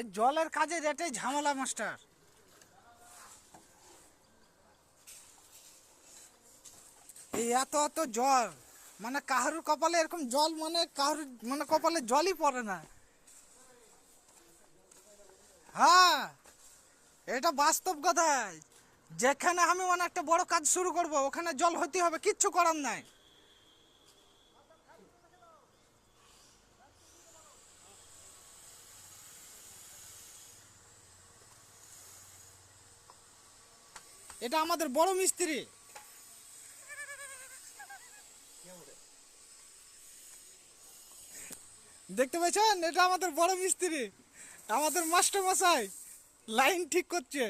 এই জলের কাজের এটাই ঝামেলা মাস্টার। এই এত এত জল, মানে কাহারুর কপালে এরকম জল, মানে কাহারুর মানে কপালে জলই পড়ে না। হ্যাঁ, এটা বাস্তব কথাই। যেখানে আমি মানে একটা বড় কাজ শুরু করব ওখানে জল হতে হবে, কিচ্ছু করার নাই। এটা আমাদের বড় মিস্ত্রি, দেখতে পাচ্ছেন? এটা আমাদের বড় মিস্ত্রি, আমাদের মাস্টার মশাই লাইন ঠিক করছে।